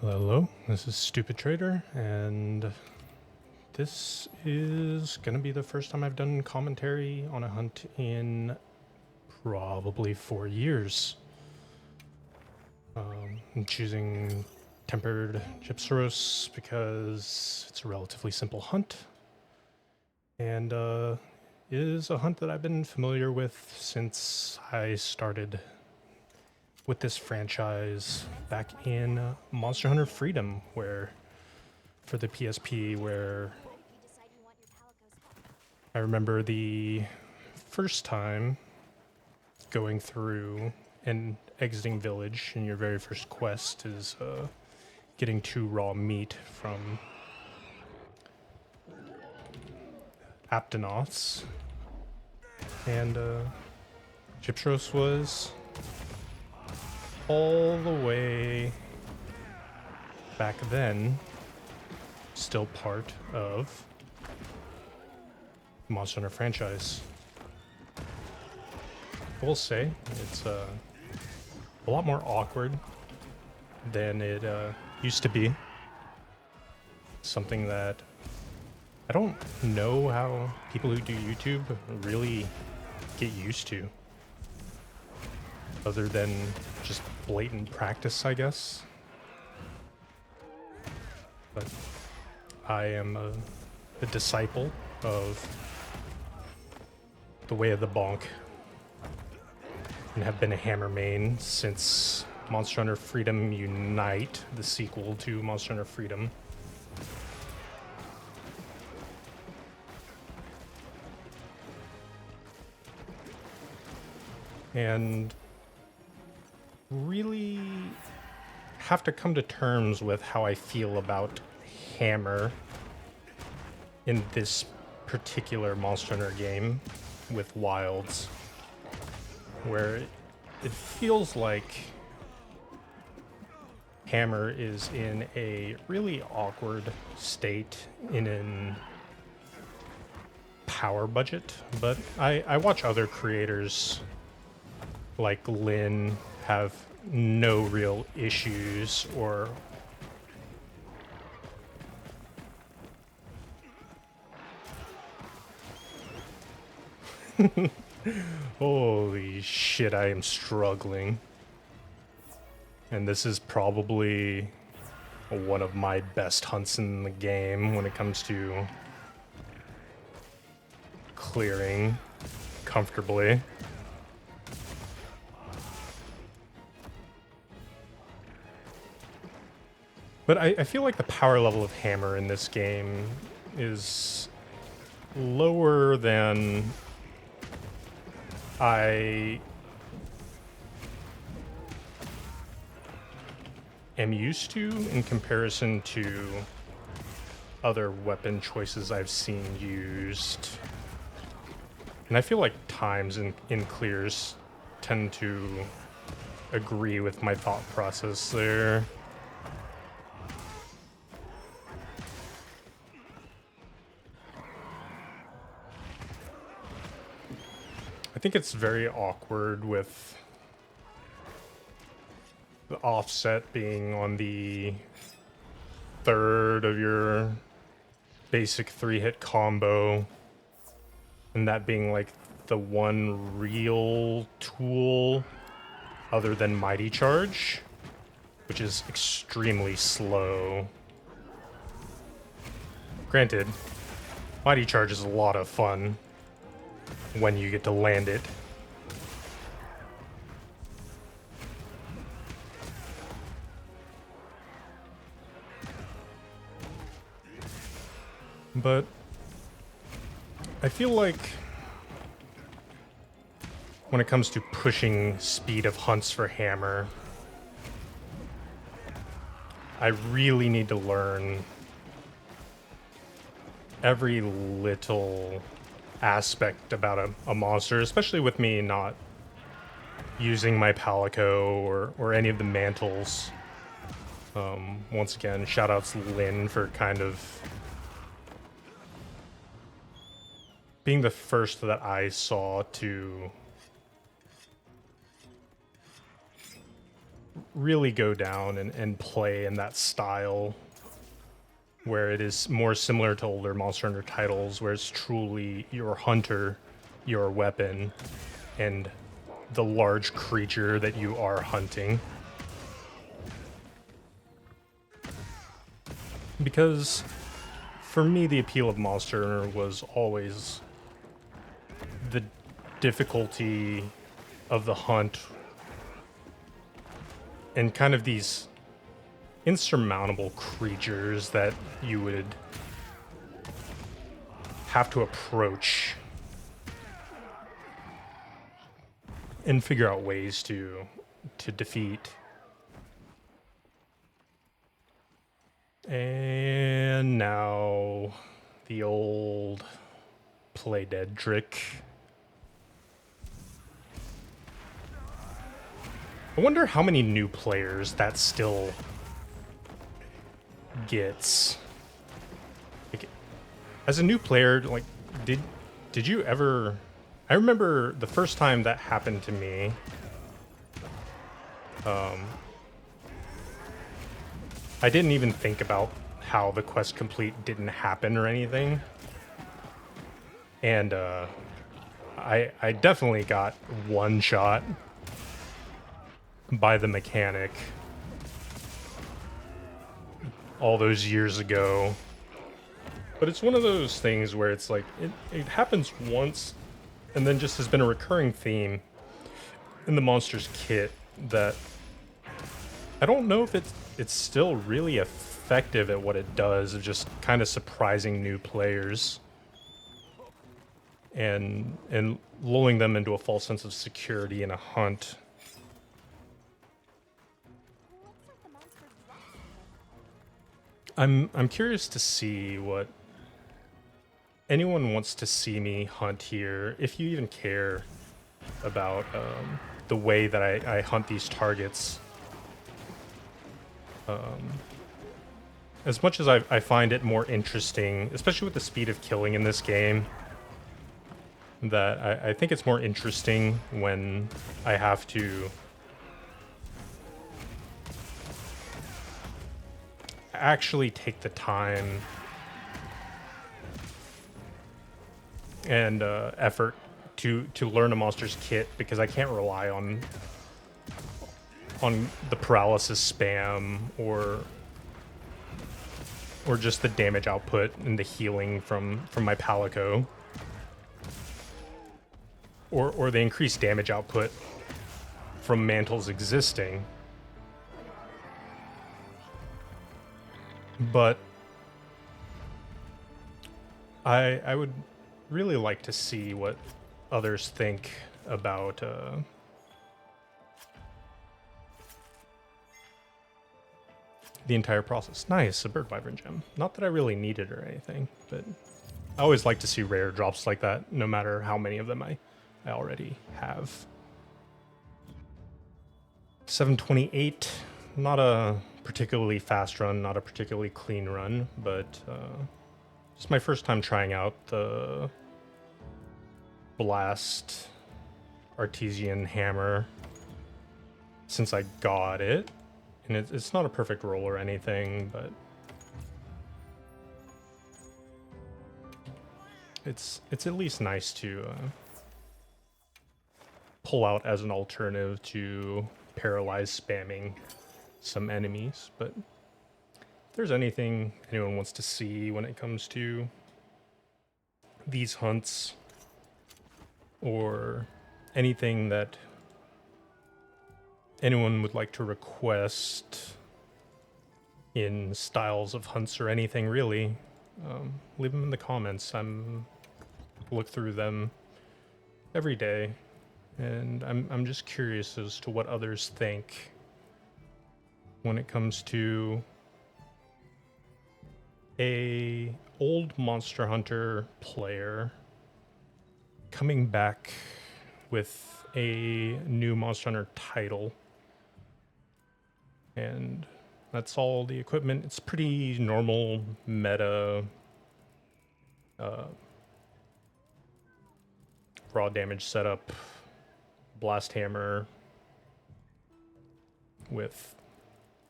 Hello, this is Stupid Trader, and this is gonna be the first time I've done commentary on a hunt in probably 4 years. I'm choosing tempered Gypceros because it's a relatively simple hunt, and is a hunt that I've been familiar with since I started with this franchise back in Monster Hunter Freedom, where for the PSP, where I remember the first time going through and exiting village, and your very first quest is getting 2 raw meat from Aptonoths, and Gypceros was all the way back then still part of the Monster Hunter franchise. I will say it's a lot more awkward than it used to be. Something that I don't know how people who do YouTube really get used to, other than just blatant practice, I guess. But I am a disciple of the way of the bonk, and have been a hammer main since Monster Hunter Freedom Unite, the sequel to Monster Hunter Freedom. And really have to come to terms with how I feel about hammer in this particular Monster Hunter game with Wilds, where it feels like hammer is in a really awkward state in an power budget. But I watch other creators like Lynn have no real issues or holy shit, I am struggling. And this is probably one of my best hunts in the game when it comes to clearing comfortably. But I feel like the power level of hammer in this game is lower than I am used to in comparison to other weapon choices I've seen used. And I feel like times in clears tend to agree with my thought process there. I think it's very awkward with the offset being on the third of your basic 3-hit combo, and that being like the one real tool other than Mighty Charge, which is extremely slow. Granted, Mighty Charge is a lot of fun when you get to land it. But I feel like when it comes to pushing speed of hunts for hammer, I really need to learn every little aspect about a monster, especially with me not using my Palico or any of the mantles. Once again, shoutouts to Lynn for kind of being the first that I saw to really go down and play in that style where it is more similar to older Monster Hunter titles, where it's truly your hunter, your weapon, and the large creature that you are hunting. Because for me, the appeal of Monster Hunter was always the difficulty of the hunt and kind of these insurmountable creatures that you would have to approach and figure out ways to defeat. And now the old play dead trick. I wonder how many new players that still gets. Like, as a new player, like, did you ever? I remember the first time that happened to me. I didn't even think about how the quest complete didn't happen or anything, and I definitely got one shot by the mechanic all those years ago. But it's one of those things where it's like it happens once and then just has been a recurring theme in the monsters kit that I don't know if it's still really effective at what it does, of just kind of surprising new players and lulling them into a false sense of security in a hunt. I'm curious to see what anyone wants to see me hunt here, if you even care about the way that I hunt these targets. As much as I find it more interesting, especially with the speed of killing in this game, that I think it's more interesting when I have to actually take the time and effort to learn a monster's kit, because I can't rely on the paralysis spam or just the damage output and the healing from my Palico, or the increased damage output from mantles existing. But I would really like to see what others think about the entire process. Nice, a bird vibrant gem. Not that I really need it or anything, but I always like to see rare drops like that, no matter how many of them I already have. 728, not a particularly fast run, not a particularly clean run, but it's my first time trying out the Blast Artesian Hammer since I got it. And it's not a perfect roll or anything, but it's at least nice to pull out as an alternative to paralyze spamming some enemies. But if there's anything anyone wants to see when it comes to these hunts, or anything that anyone would like to request in styles of hunts or anything really, leave them in the comments. Look through them every day, and I'm just curious as to what others think when it comes to a old Monster Hunter player coming back with a new Monster Hunter title. And that's all the equipment. It's pretty normal meta raw damage setup, blast hammer, with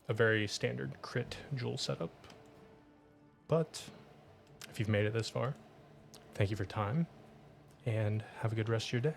a very standard crit jewel setup. But if you've made it this far, thank you for your time, and have a good rest of your day.